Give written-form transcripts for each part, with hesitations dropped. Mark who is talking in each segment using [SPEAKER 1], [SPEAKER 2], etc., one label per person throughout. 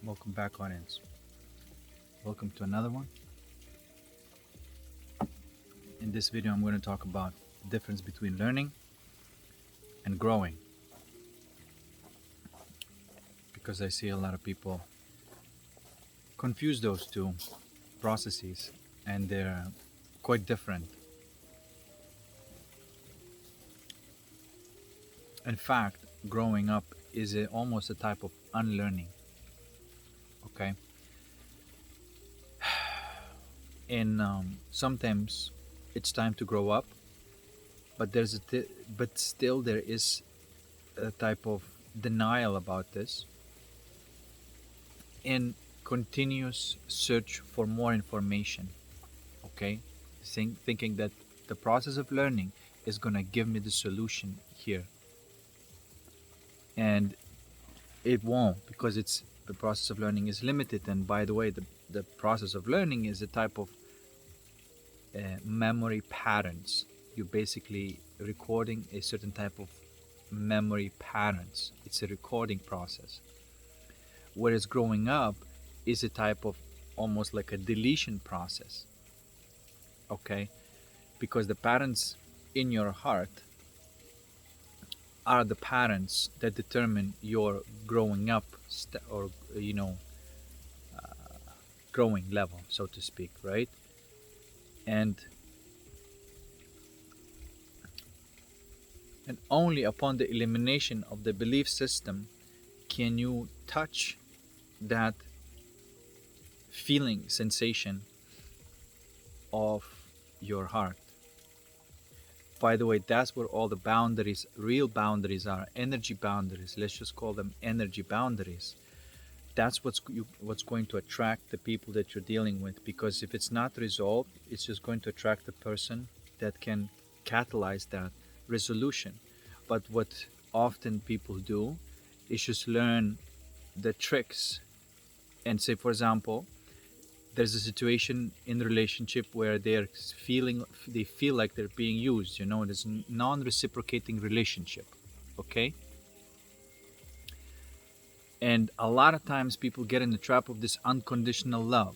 [SPEAKER 1] Welcome back, audience. Welcome to another one. In this video, I'm going to talk about the difference between learning and growing, because I see a lot of people confuse those two processes, and they're quite different. In fact, growing up is almost a type of unlearning. Okay, and sometimes it's time to grow up, but but still there is a type of denial about this and continuous search for more information. Okay, thinking that the process of learning is going to give me the solution here, and it won't, because it's the process of learning is limited. And by the way, the process of learning is a type of memory patterns. You're basically recording a certain type of memory patterns. It's a recording process. Whereas growing up is a type of almost like a deletion process. Okay, because the patterns in your heart are the patterns that determine your growing up or growing level, so to speak, right? And only upon the elimination of the belief system can you touch that feeling sensation of your heart. By the way, that's where all the boundaries, real boundaries, are. Energy boundaries, let's just call them energy boundaries. That's what's going to attract the people that you're dealing with, because if it's not resolved, it's just going to attract the person that can catalyze that resolution. But what often people do is just learn the tricks, and say, for example, there's a situation in the relationship where they feel like they're being used. There's a non-reciprocating relationship. Okay, and a lot of times people get in the trap of this unconditional love.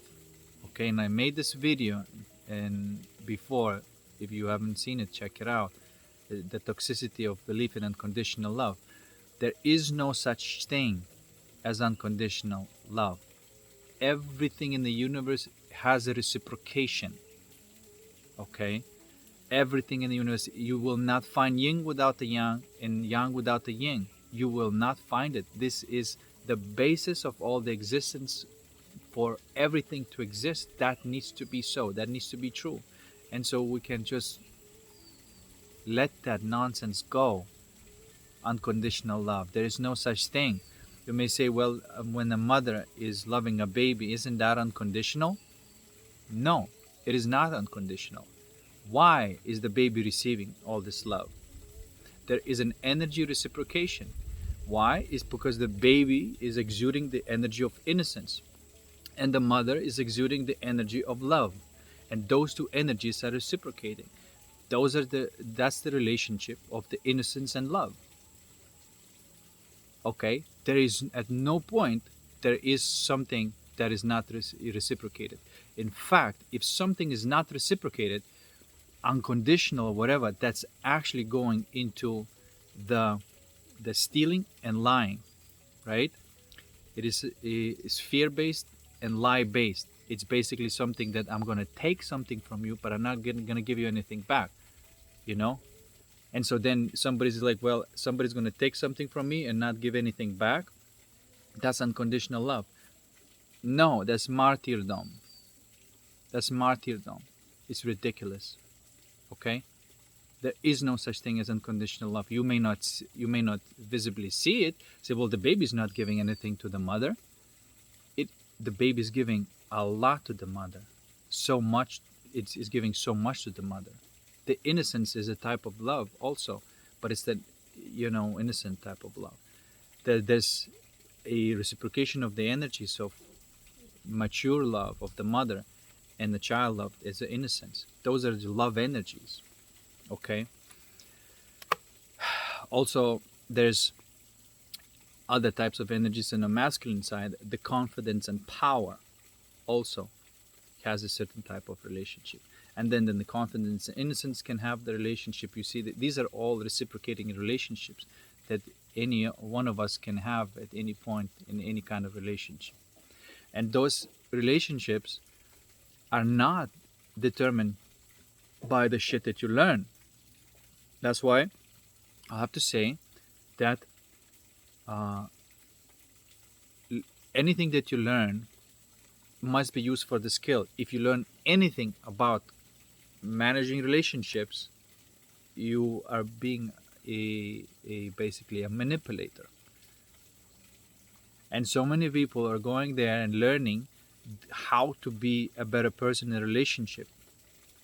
[SPEAKER 1] Okay, and I made this video and before. If you haven't seen it, check it out. The toxicity of belief in unconditional love. There is no such thing as unconditional love. Everything in the universe has a reciprocation. Okay, everything in the universe. You will not find yin without the yang and yang without the yin. You will not find it. This is the basis of all the existence. For everything to exist, that needs to be so, that needs to be true. And so we can just let that nonsense go. Unconditional love, there is no such thing. You may say, well, when a mother is loving a baby, isn't that unconditional? No, it is not unconditional. Why is the baby receiving all this love? There is an energy reciprocation. Why? Is because the baby is exuding the energy of innocence, and the mother is exuding the energy of love, and those two energies are reciprocating. That's the relationship of the innocence and love. Okay, there is at no point there is something that is not reciprocated. In fact, if something is not reciprocated, unconditional or whatever, that's actually going into the stealing and lying, right? It is fear-based and lie-based. It's basically something that I'm going to take something from you, but I'm not going to give you anything back, And so then somebody's like, well, somebody's going to take something from me and not give anything back. That's unconditional love. No, that's martyrdom. That's martyrdom. It's ridiculous. Okay? There is no such thing as unconditional love. You may not visibly see it. Say, well, the baby's not giving anything to the mother. The baby's giving a lot to the mother. So much, it's giving so much to the mother. The innocence is a type of love also, but it's that, innocent type of love. There's a reciprocation of the energies of mature love of the mother, and the child love is the innocence. Those are the love energies. Okay. Also, there's other types of energies on the masculine side, the confidence and power also has a certain type of relationship. And then the confidence and innocence can have the relationship. You see that these are all reciprocating relationships that any one of us can have at any point in any kind of relationship. And those relationships are not determined by the shit that you learn. That's why I have to say that uh, anything that you learn must be used for the skill. If you learn anything about managing relationships, you are being a basically a manipulator. And so many people are going there and learning how to be a better person in a relationship,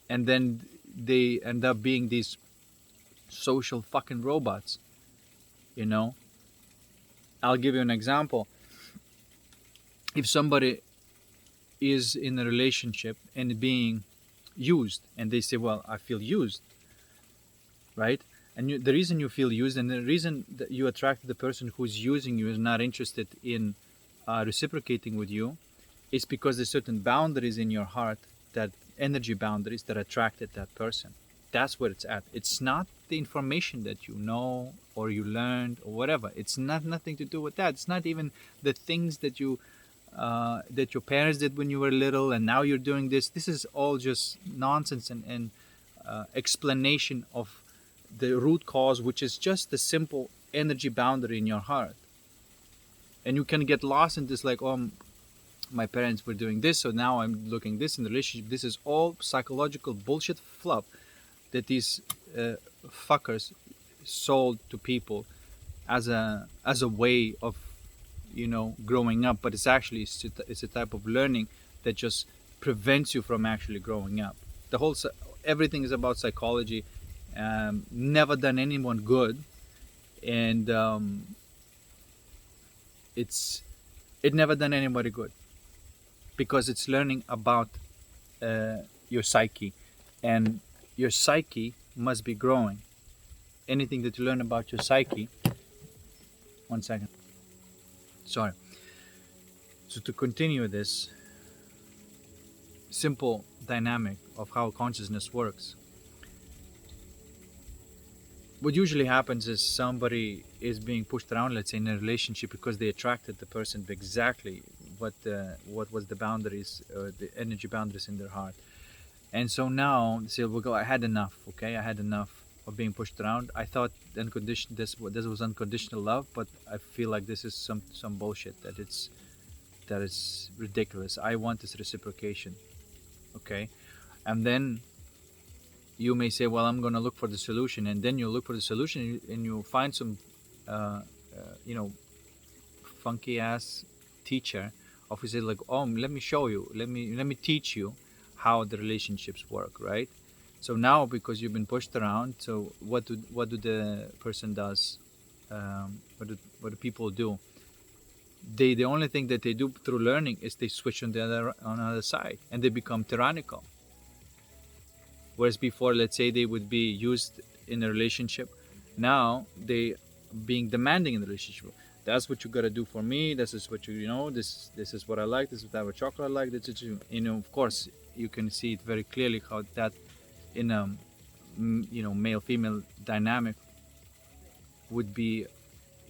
[SPEAKER 1] and then they end up being these social fucking robots, you know. I'll give you an example. If somebody is in a relationship and being used, and they say, well, I feel used, right? And the reason you feel used, and the reason that you attract the person who's using you, is not interested in reciprocating with you, is because there's certain boundaries in your heart, that energy boundaries that attracted that person. That's where it's at. It's not the information that you know or you learned or whatever. It's not nothing to do with that. It's not even the things that you that your parents did when you were little and now you're doing this. This is all just nonsense and explanation of the root cause, which is just the simple energy boundary in your heart. And you can get lost in this, like, oh, my parents were doing this, so now I'm looking this in the relationship. This is all psychological bullshit fluff that these fuckers sold to people as a way of, you know, growing up. But it's actually it's a type of learning that just prevents you from actually growing up. The whole everything is about psychology. Never done anyone good, and it never done anybody good, because it's learning about your psyche, and your psyche must be growing. Anything that you learn about your psyche, one second, sorry. So to continue this simple dynamic of how consciousness works, what usually happens is somebody is being pushed around, let's say in a relationship, because they attracted the person exactly what was the boundaries, the energy boundaries in their heart. And so now they say, well, I had enough. Okay, I had enough of being pushed around. I thought this was unconditional love, but I feel like this is some bullshit, that it's ridiculous. I want this reciprocation. Okay, and then you may say, well, I'm going to look for the solution. And then you look for the solution and you find some you know, funky ass teacher of who says, like, oh, let me show you, let me teach you how the relationships work, right? So now, because you've been pushed around, so what do the person does, what do people do? The only thing that they do through learning is they switch on the other side, and they become tyrannical. Whereas before, let's say they would be used in a relationship, now they being demanding in the relationship. That's what you gotta do for me. This is what you know. This is what I like. This is the type of chocolate I like. This is, you know, of course, you can see it very clearly how that in a, you know, male female dynamic would be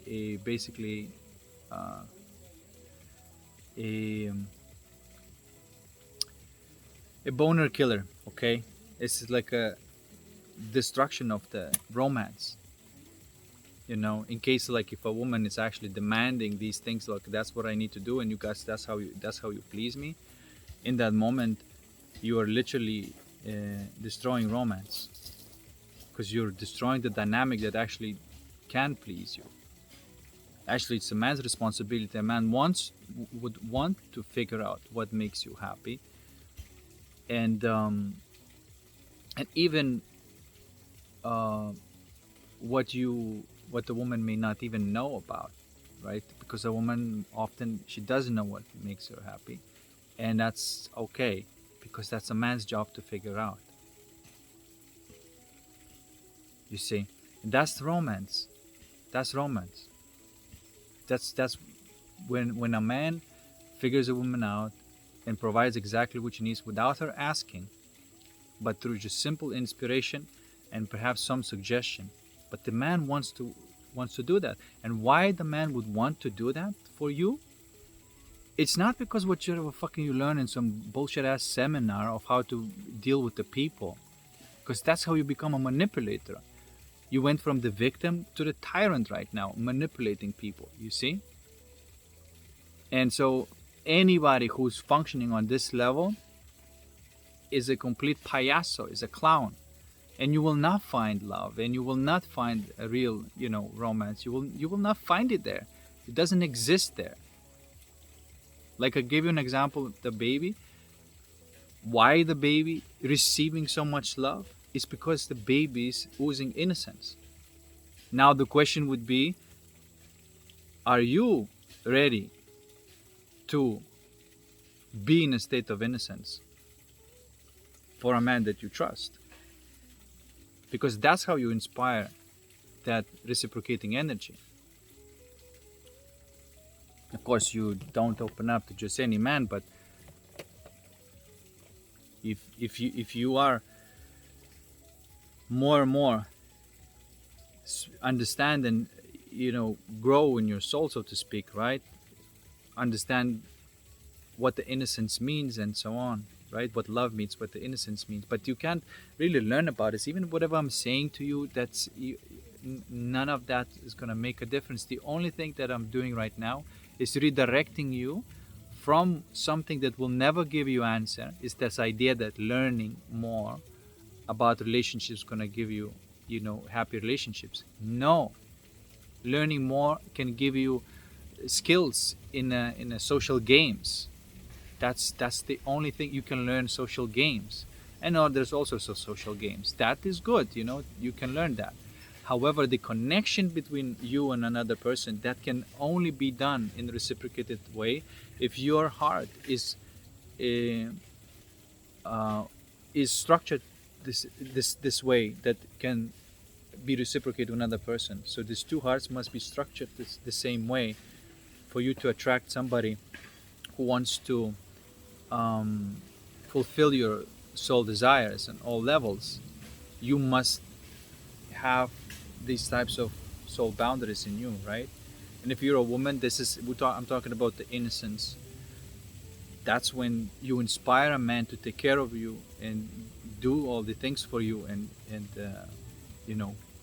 [SPEAKER 1] a basically a boner killer. Okay, it's like a destruction of the romance. You know, in case, like, if a woman is actually demanding these things, like, that's what I need to do, and you guys, that's how you please me, in that moment you are literally destroying romance, because you're destroying the dynamic that actually can please you. Actually, it's a man's responsibility. A man would want to figure out what makes you happy, and even what the woman may not even know about, right? Because a woman often, she doesn't know what makes her happy, and that's okay, because that's a man's job to figure out. You see, and that's romance. That's romance. That's when a man figures a woman out and provides exactly what she needs without her asking, but through just simple inspiration and perhaps some suggestion. But the man wants to do that. And why the man would want to do that for you? It's not because what you learn in some bullshit ass seminar of how to deal with the people, because that's how you become a manipulator. You went from the victim to the tyrant right now, manipulating people, you see? And so anybody who's functioning on this level is a complete payaso, is a clown. And you will not find love, and you will not find a real, romance. You will not find it there. It doesn't exist there. Like I gave you an example of the baby. Why the baby receiving so much love is because the baby is oozing innocence. Now the question would be, are you ready to be in a state of innocence for a man that you trust? Because that's how you inspire that reciprocating energy. Of course, you don't open up to just any man, but if you are more and more understand and grow in your soul, so to speak, right? Understand what the innocence means and so on, right? What love means, what the innocence means. But you can't really learn about it. Even whatever I'm saying to you, none of that is going to make a difference. The only thing that I'm doing right now is redirecting you from something that will never give you answer. Is this idea that learning more about relationships is going to give you, happy relationships. No. Learning more can give you skills in a social games. That's the only thing you can learn, social games. And there's also social games. That is good, you can learn that. However, the connection between you and another person, that can only be done in a reciprocated way if your heart is structured this way that can be reciprocated to another person. So these two hearts must be structured the same way for you to attract somebody who wants to fulfill your soul desires on all levels. You must have these types of soul boundaries in you, right? And if you're a woman, I'm talking about the innocence. That's when you inspire a man to take care of you and do all the things for you and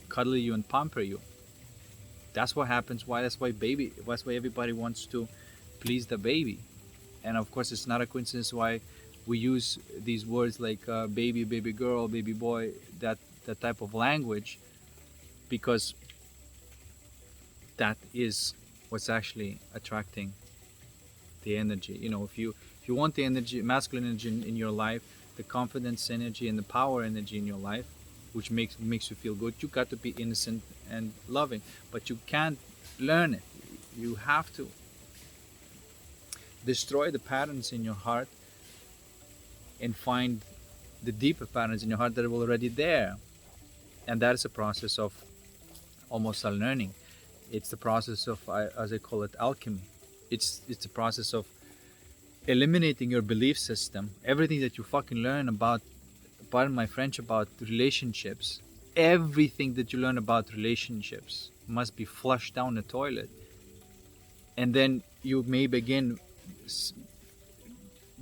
[SPEAKER 1] cuddle you and pamper you. That's what happens. That's why everybody wants to please the baby. And of course, it's not a coincidence why we use these words like baby, baby girl, baby boy, that type of language, because that is what's actually attracting the energy. If you want the energy, masculine energy in your life, the confidence energy and the power energy in your life, which makes you feel good, you got to be innocent and loving. But you can't learn it. You have to destroy the patterns in your heart and find the deeper patterns in your heart that are already there. And that is a process of almost unlearning. It's the process of, as I call it, alchemy. It's a process of eliminating your belief system. Everything that you fucking learn about, pardon my French, about relationships, everything that you learn about relationships must be flushed down the toilet. And then you may begin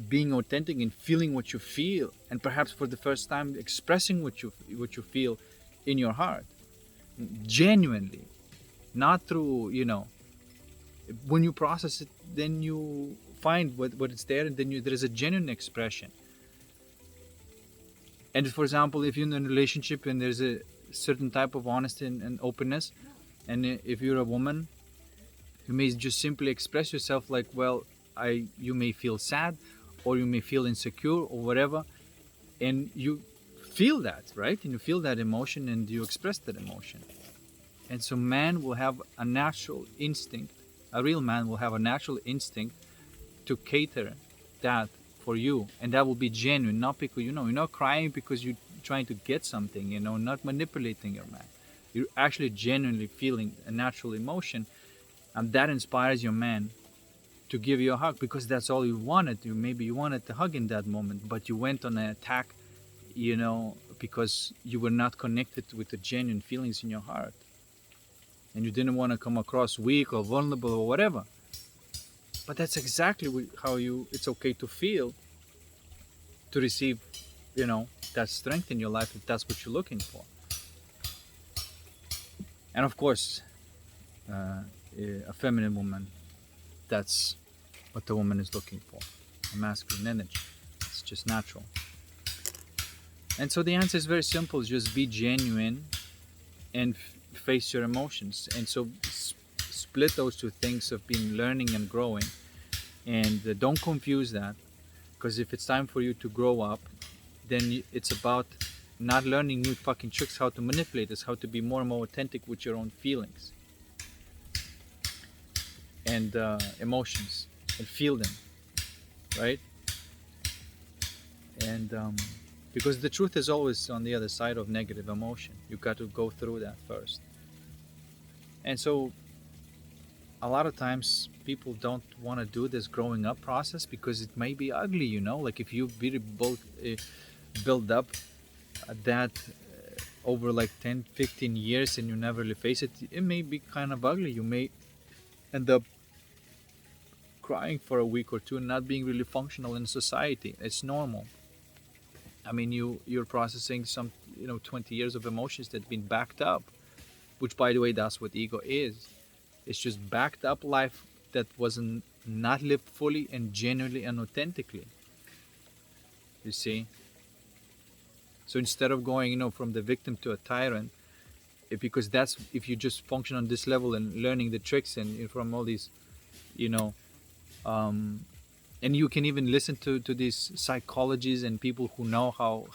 [SPEAKER 1] being authentic and feeling what you feel, and perhaps for the first time expressing what you feel in your heart, genuinely, not through when you process it, then you find what it's there, and then there is a genuine expression. And for example, if you're in a relationship and there's a certain type of honesty and openness, and if you're a woman, you may just simply express yourself like, well, you may feel sad, or you may feel insecure, or whatever, and you feel that, right? And you feel that emotion, and you express that emotion. And so man will have a natural instinct, a real man will have a natural instinct to cater that for you, and that will be genuine, not because you're not crying because you're trying to get something, not manipulating your man. You're actually genuinely feeling a natural emotion and that inspires your man to give you a hug because that's all you wanted. Maybe you wanted the hug in that moment, but you went on an attack, because you were not connected with the genuine feelings in your heart, and you didn't want to come across weak or vulnerable or whatever. But that's exactly how it's okay to feel, to receive, that strength in your life if that's what you're looking for. And of course, uh, a feminine woman, that's what the woman is looking for, a masculine energy. It's just natural. And so the answer is very simple: just be genuine and face your emotions. And so split those two things of being learning and growing, and don't confuse that, because if it's time for you to grow up, then it's about not learning new fucking tricks how to manipulate this, how to be more and more authentic with your own feelings and emotions, and feel them, right? And because the truth is always on the other side of negative emotion. You got to go through that first. And so a lot of times people don't want to do this growing up process because it may be ugly, like if you really build up that over like 10-15 years and you never really face it, it may be kind of ugly. You may end up crying for a week or two and not being really functional in society. It's normal. I mean, you're processing some 20 years of emotions that have been backed up, which, by the way, that's what ego is. It's just backed up life that wasn't not lived fully and genuinely and authentically. You see? So instead of going, from the victim to a tyrant, because that's if you just function on this level and learning the tricks and from all these, and you can even listen to these psychologists and people who know how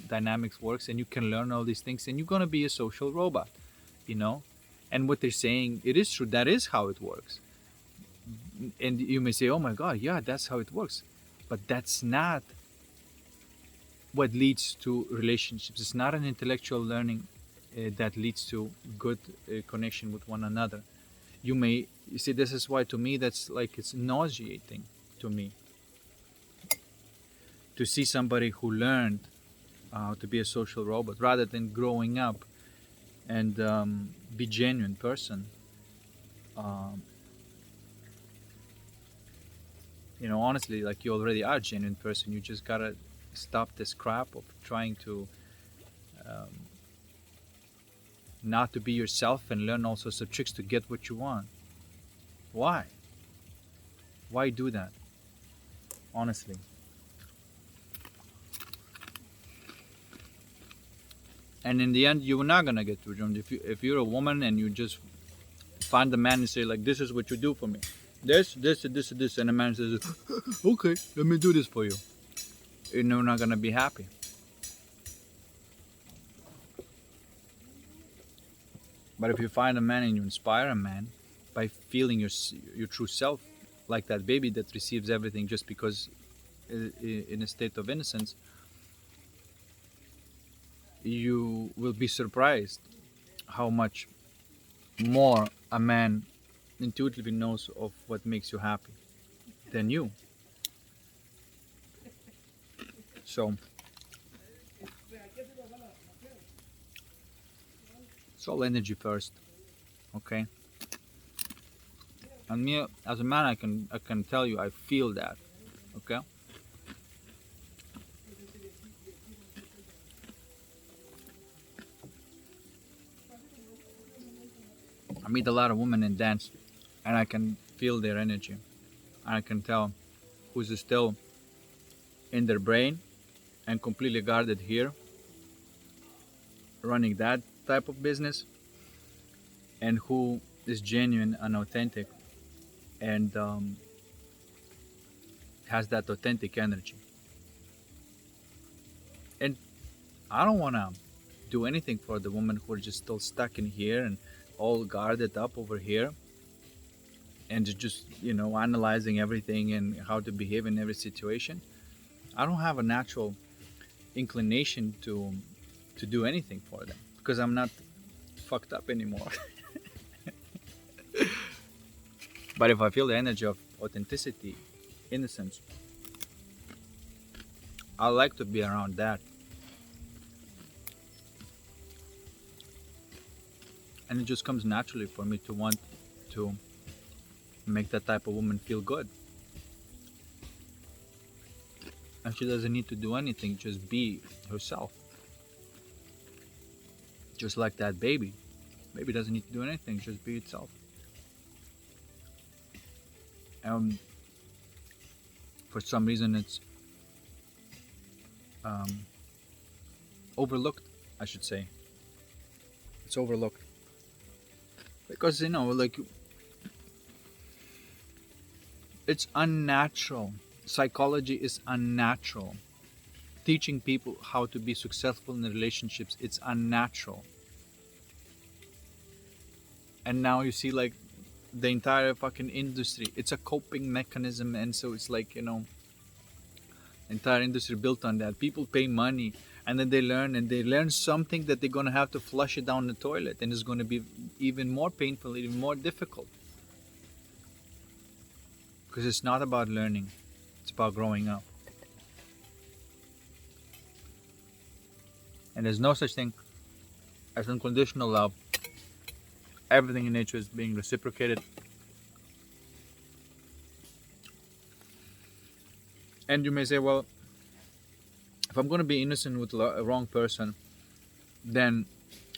[SPEAKER 1] dynamics works, and you can learn all these things, and you're gonna be a social robot, and what they're saying, it is true. That is how it works. And you may say, oh my god, yeah, that's how it works, but that's not what leads to relationships. It's not an intellectual learning that leads to good connection with one another. You see, this is why to me that's like, it's nauseating to me to see somebody who learned to be a social robot rather than growing up and be genuine person. Honestly, like, you already are a genuine person. You just gotta stop this crap of trying to not to be yourself and learn all sorts of tricks to get what you want. Why do that? Honestly. And in the end, you're not gonna get through them. If you're a woman and you just find the man and say, like, this is what you do for me, this, and the man says, okay, let me do this for you, you're not gonna be happy. But if you find a man and you inspire a man by feeling your true self, like that baby that receives everything just because in a state of innocence, you will be surprised how much more a man intuitively knows of what makes you happy than you. So it's all energy first, okay? And me as a man, I can tell you, I feel that, okay? I meet a lot of women in dance, and I can feel their energy. And I can tell who's still in their brain and completely guarded here, running that type of business, and who is genuine and authentic and has that authentic energy. And I don't want to do anything for the women who are just still stuck in here and all guarded up over here and just analyzing everything and how to behave in every situation. I don't have a natural inclination to do anything for them because I'm not fucked up anymore. But if I feel the energy of authenticity, innocence, I like to be around that. And it just comes naturally for me to want to make that type of woman feel good. And she doesn't need to do anything, just be herself. Just like that baby. Baby doesn't need to do anything, just be itself. For some reason it's overlooked, I should say. It's overlooked. Because, like, it's unnatural. Psychology is unnatural. Teaching people how to be successful in relationships, it's unnatural. And now you see, like, the entire fucking industry, it's a coping mechanism. And so it's like, entire industry built on that. People pay money and then they learn something that they're going to have to flush it down the toilet, and it's going to be even more painful, even more difficult, because it's not about learning, it's about growing up. And there's no such thing as unconditional love. Everything in nature is being reciprocated. And you may say, well, if I'm going to be innocent with a wrong person, then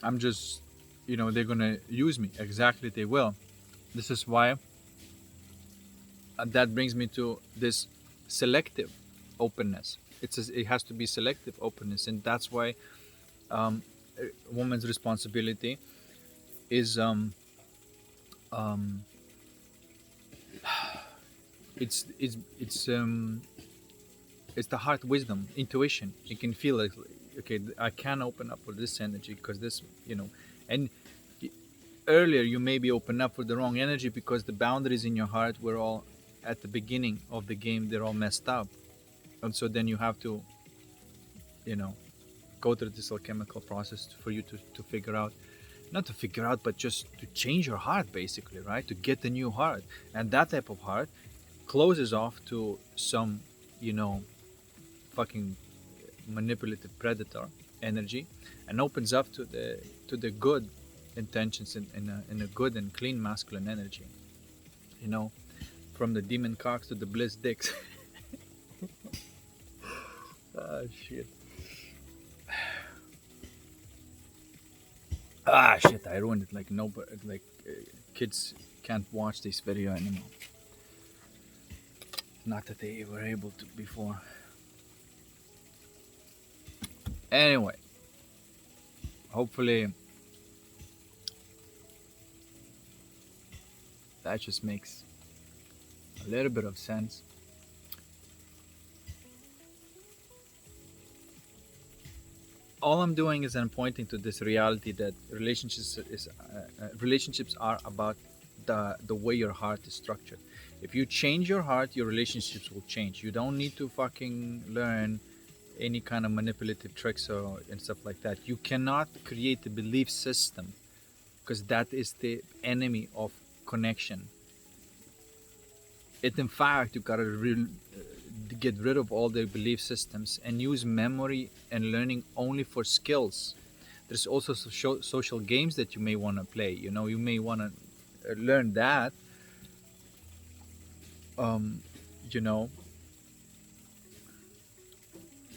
[SPEAKER 1] I'm just, they're going to use me. Exactly, they will. This is why that brings me to this selective openness. It has to be selective openness. And that's why a woman's responsibility is it's the heart wisdom, intuition. You can feel like, okay, I can open up for this energy because this, and earlier you maybe open up for the wrong energy because the boundaries in your heart were all at the beginning of the game, they're all messed up. And so then you have to, go through this alchemical process for you to figure out, not to figure out, but just to change your heart, basically, right? To get a new heart. And that type of heart closes off to some, fucking manipulative predator energy, and opens up to the good intentions in a good and clean masculine energy. From the demon cocks to the bliss dicks. Ah, shit. Shit, I ruined it. Like, nobody, kids can't watch this video anymore. Not that they were able to before. Anyway, hopefully that just makes a little bit of sense. All I'm doing is I'm pointing to this reality that relationships are about the way your heart is structured. If you change your heart, your relationships will change. You don't need to fucking learn any kind of manipulative tricks and stuff like that. You cannot create a belief system, because that is the enemy of connection. In fact, you gotta get rid of all the belief systems and use memory and learning only for skills. There's also social games that you may want to play. You may want to learn that.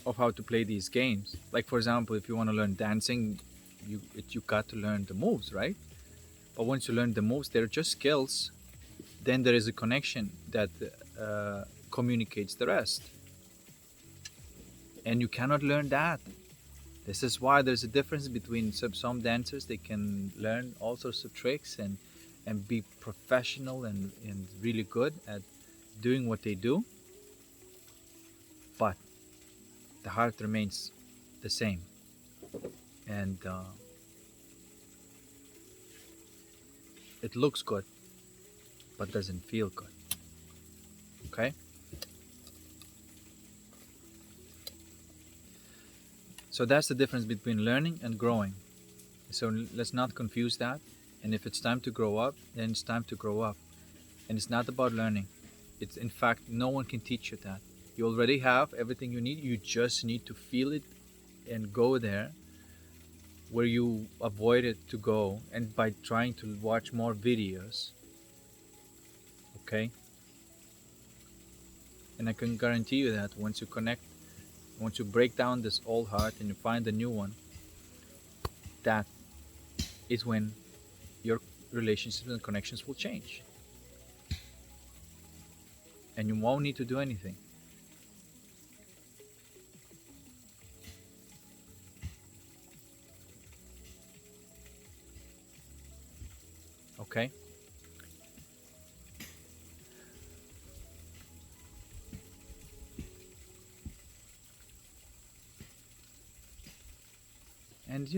[SPEAKER 1] Of how to play these games. Like, for example, if you want to learn dancing, you got to learn the moves, right? But once you learn the moves, they're just skills. Then there is a connection that communicates the rest. And you cannot learn that. This is why there's a difference between some dancers. They can learn all sorts of tricks and be professional and really good at doing what they do. But the heart remains the same. And it looks good, but doesn't feel good. Okay? So that's the difference between learning and growing. So let's not confuse that. And if it's time to grow up, then it's time to grow up. And it's not about learning. It's, in fact, no one can teach you that. You already have everything you need. You just need to feel it and go there where you avoided to go, and by trying to watch more videos. Okay? And I can guarantee you that once you connect, once you break down this old heart and you find a new one, that is when your relationships and connections will change. And you won't need to do anything. Okay? And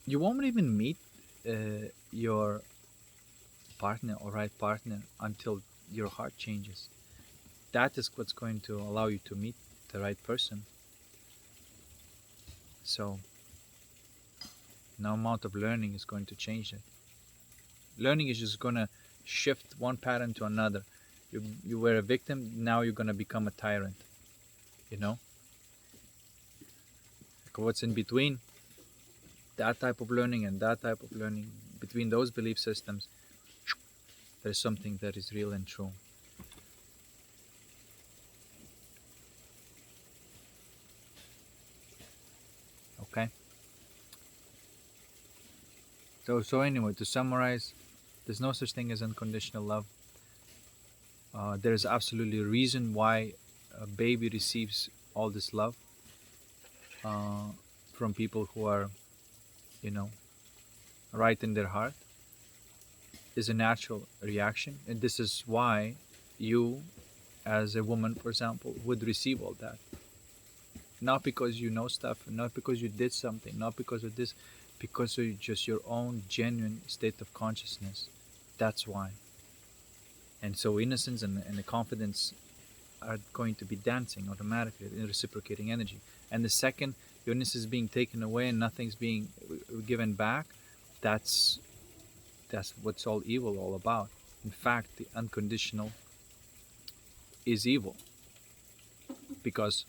[SPEAKER 1] you won't even meet your partner or right partner until your heart changes. That is what's going to allow you to meet the right person. So no amount of learning is going to change it. Learning is just going to shift one pattern to another. You were a victim, now you're going to become a tyrant. You know? Like what's in between that type of learning and that type of learning, between those belief systems, there's something that is real and true. Okay? So anyway, to summarize, there's no such thing as unconditional love. There is absolutely a reason why a baby receives all this love from people who are, right in their heart. Is a natural reaction, and this is why you, as a woman, for example, would receive all that. Not because you know stuff, not because you did something, not because of this, because of just your own genuine state of consciousness. That's why. And so innocence and the confidence are going to be dancing automatically in reciprocating energy. And the second your innocence is being taken away and nothing's being given back, that's what's all evil all about. In fact, the unconditional is evil, because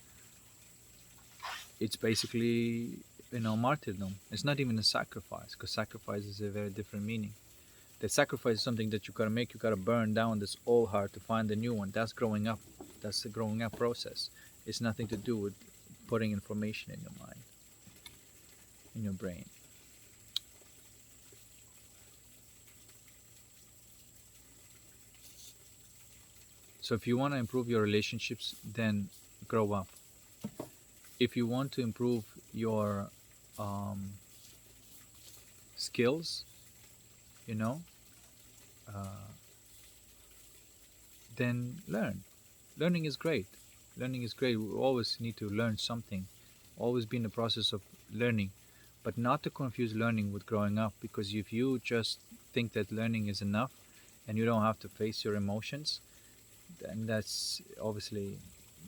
[SPEAKER 1] it's basically, martyrdom. It's not even a sacrifice, because sacrifice is a very different meaning. The sacrifice is something that you gotta make. You gotta burn down this old heart to find a new one. That's growing up. That's the growing up process. It's nothing to do with putting information in your mind, in your brain. So if you want to improve your relationships, then grow up. If you want to improve your skills, then learn. Learning is great. Learning is great. We always need to learn something. Always be in the process of learning, but not to confuse learning with growing up. Because if you just think that learning is enough and you don't have to face your emotions, then that's obviously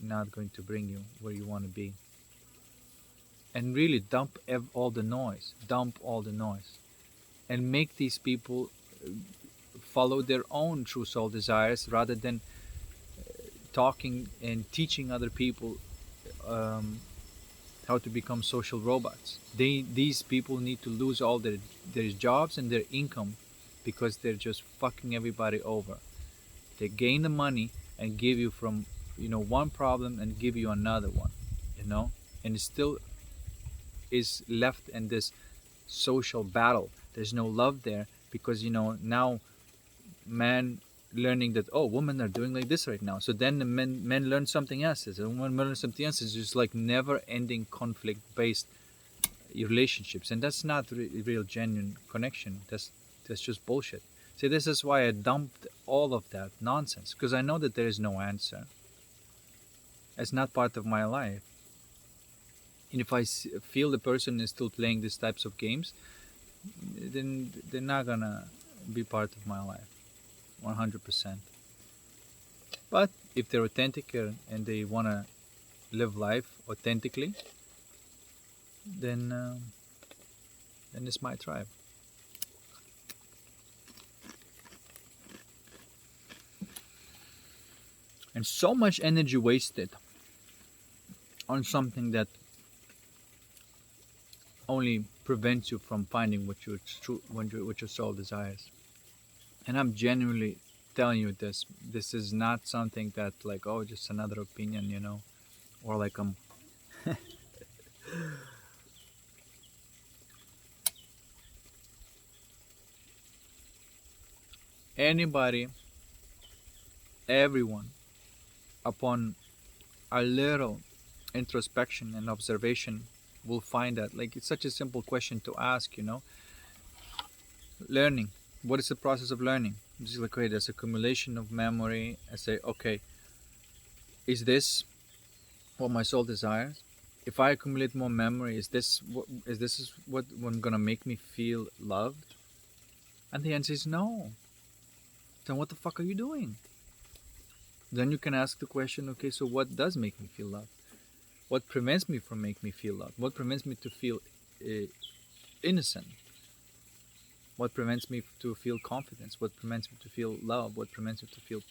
[SPEAKER 1] not going to bring you where you want to be. And really dump all the noise. Dump all the noise. And make these people follow their own true soul desires, rather than talking and teaching other people how to become social robots. These people need to lose all their jobs and their income, because they're just fucking everybody over. They gain the money and give you from one problem and give you another one, and it still is left in this social battle. There's no love there, because now men learning that, oh, women are doing like this right now, so then the men learn something else, and when men learn something else, it's just like never ending conflict based relationships, and that's not real genuine connection. That's just bullshit. See, this is why I dumped all of that nonsense, because I know that there is no answer. It's not part of my life. And if I feel the person is still playing these types of games, then they're not gonna be part of my life 100%. But if they're authentic and they want to live life authentically, then it's my tribe. and so much energy wasted on something that only prevents you from finding what your soul desires. And I'm genuinely telling you this. This is not something that like, oh, just another opinion, or like anybody, everyone, upon a little introspection and observation, will find that like it's such a simple question to ask. Learning. What is the process of learning? Just like, okay, there's accumulation of memory. I say, okay, is this what my soul desires? If I accumulate more memory, is this what gonna make me feel loved? And the answer is no. Then what the fuck are you doing? Then you can ask the question, okay, so what does make me feel loved? What prevents me from making me feel loved? What prevents me to feel uh, innocent? What prevents me to feel confidence? What prevents me to feel love? What prevents me to feel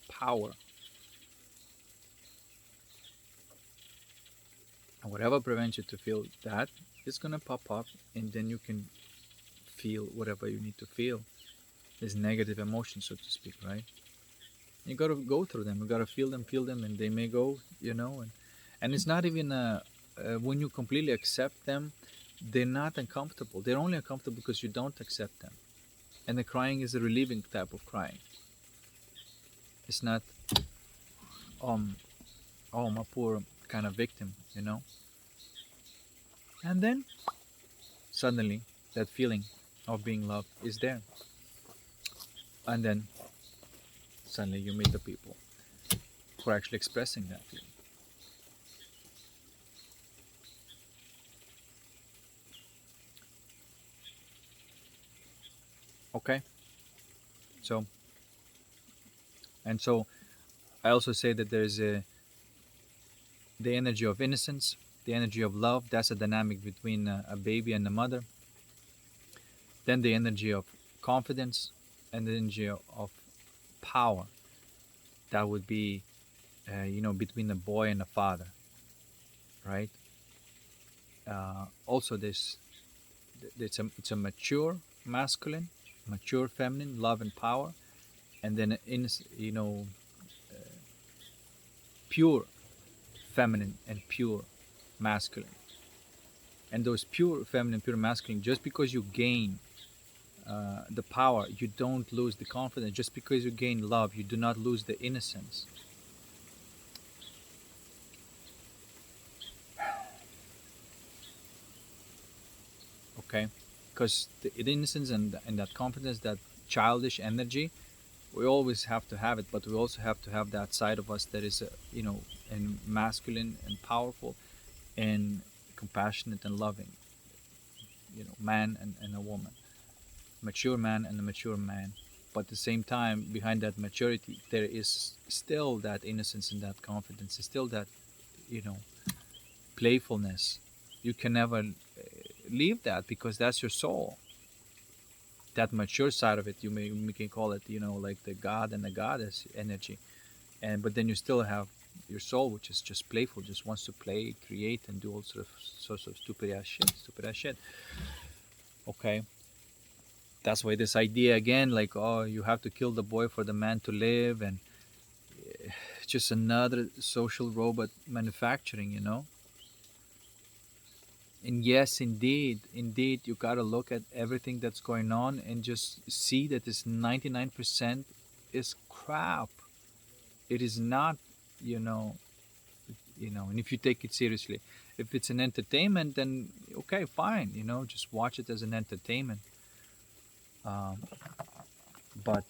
[SPEAKER 1] power? And whatever prevents you to feel that is gonna pop up, and then you can feel whatever you need to feel. These negative emotions, so to speak, right? You gotta go through them. You gotta feel them, and they may go, and it's not even when you completely accept them, they're not uncomfortable. They're only uncomfortable because you don't accept them. And the crying is a relieving type of crying. It's not, um, oh, my poor kind of victim. And then suddenly that feeling of being loved is there. And then suddenly you meet the people who are actually expressing that feeling. Okay? So, and so I also say that there's the energy of innocence, the energy of love. That's a dynamic between a baby and a mother. Then the energy of confidence and the energy of power. That would be, between a boy and a father, right? Also, it's a mature masculine, mature feminine, love and power, and then pure feminine and pure masculine. And those pure feminine, pure masculine, just because you gain the power, you don't lose the confidence. Just because you gain love, you do not lose the innocence. Okay, because the innocence and that confidence, that childish energy, we always have to have it, but we also have to have that side of us that is, and masculine and powerful and compassionate and loving. Man and a woman, mature man and a mature man. But at the same time, behind that maturity, there is still that innocence and that confidence. There's still that, you know, playfulness. You can never leave that because that's your soul. That mature side of it, we can call it, like the god and the goddess energy. And but then you still have your soul, which is just playful, just wants to play, create, and do all sorts of stupid ass shit. Okay, that's why this idea again, like, oh, you have to kill the boy for the man to live, and just another social robot manufacturing. And yes, indeed, you gotta look at everything that's going on and just see that this 99% is crap. It is not, you know, and if you take it seriously, if it's an entertainment, then okay, fine, just watch it as an entertainment. Um, but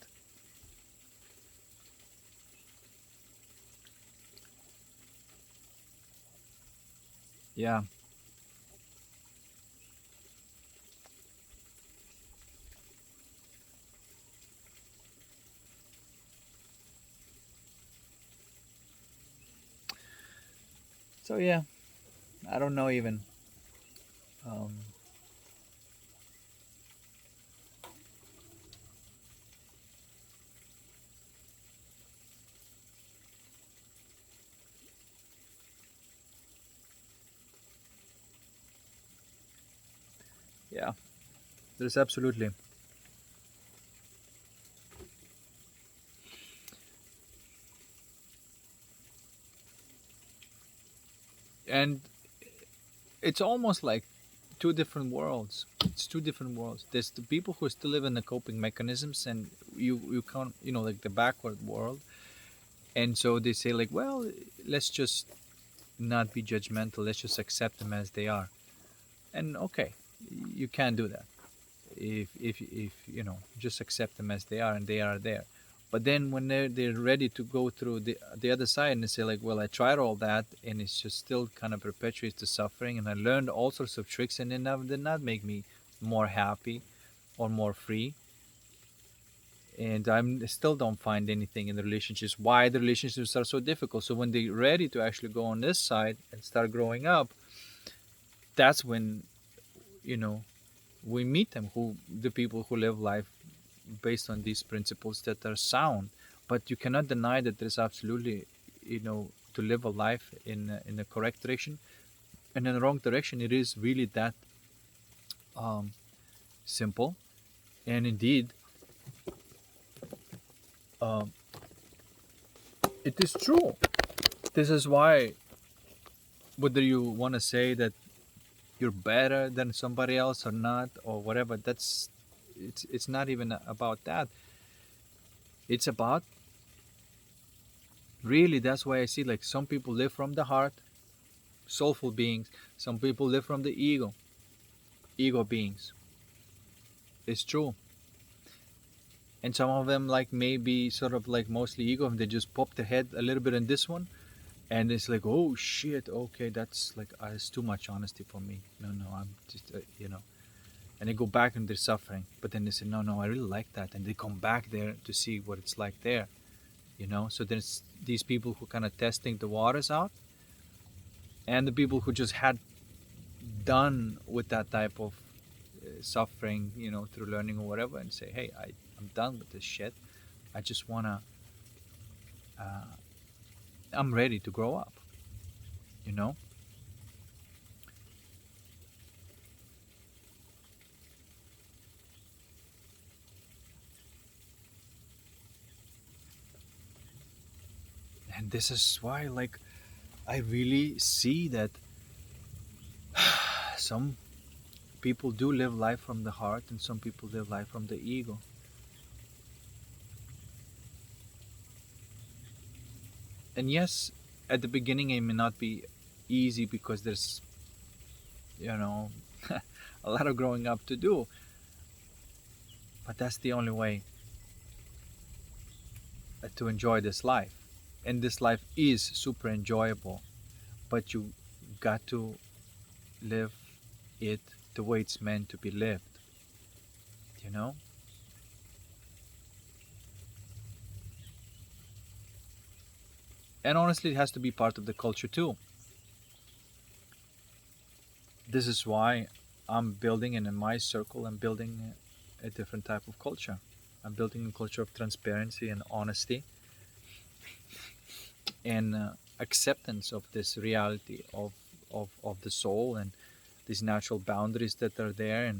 [SPEAKER 1] yeah, so yeah, I don't know even. Um, Yeah, there's absolutely. And it's almost like two different worlds. It's two different worlds. There's the people who still live in the coping mechanisms, and you can't, like the backward world. And so they say like, well, let's just not be judgmental. Let's just accept them as they are. And okay, you can't do that. If just accept them as they are, and they are there. But then when they're ready to go through the other side, and they say like, well, I tried all that, and it's just still kind of perpetuates the suffering, and I learned all sorts of tricks, and it did not make me more happy or more free. And I'm still don't find anything in the relationships, why the relationships are so difficult. So when they're ready to actually go on this side and start growing up, that's when, you know we meet them, who the people who live life based on these principles that are sound. But you cannot deny that there's absolutely, to live a life in the correct direction and in the wrong direction. It is really that um, simple. And indeed, um, it is true. This is why, whether you want to say that you're better than somebody else or not, or whatever, it's not even about that. It's about, really, that's why I see like some people live from the heart, soulful beings. Some people live from the ego beings. It's true. And some of them, like, maybe sort of like mostly ego, and they just pop the head a little bit in this one, and it's like, oh shit, okay, that's like, it's too much honesty for me. No, no, I'm just, and they go back and they're suffering. But then they say, no, no, I really like that, and they come back there to see what it's like there. So there's these people who kind of testing the waters out, and the people who just had done with that type of suffering, through learning or whatever, and say, hey, I'm done with this shit. I just wanna, uh, I'm ready to grow up, you know? And this is why, like, I really see that some people do live life from the heart, and some people live life from the ego. And yes, at the beginning, it may not be easy because there's, you know, a lot of growing up to do, but that's the only way to enjoy this life. And this life is super enjoyable, but you got to live it the way it's meant to be lived, you know? And honestly, it has to be part of the culture too. This is why I'm building, and in my circle, I'm building a different type of culture. I'm building a culture of transparency and honesty, and acceptance of this reality of the soul, and these natural boundaries that are there,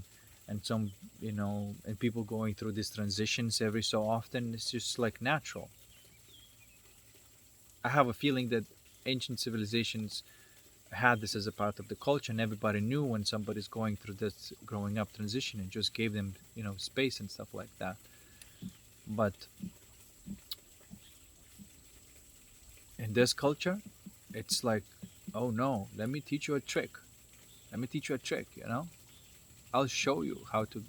[SPEAKER 1] and some, and people going through these transitions every so often. It's just like natural. I have a feeling that ancient civilizations had this as a part of the culture, and everybody knew when somebody's going through this growing up transition, and just gave them, space and stuff like that. But in this culture, it's like, oh no, let me teach you a trick. Let me teach you a trick. I'll show you how to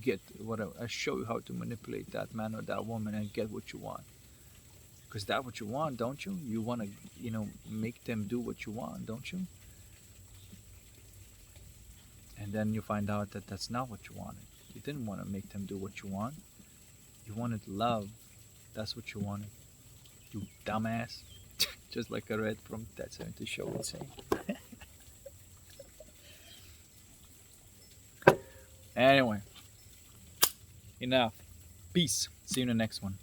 [SPEAKER 1] get whatever. I'll show you how to manipulate that man or that woman and get what you want. Because that's what you want, don't you? You want to, make them do what you want, don't you? And then you find out that that's not what you wanted. You didn't want to make them do what you want. You wanted love. That's what you wanted. You dumbass. Just like I read from that 70 show would say. Anyway, enough. Peace. See you in the next one.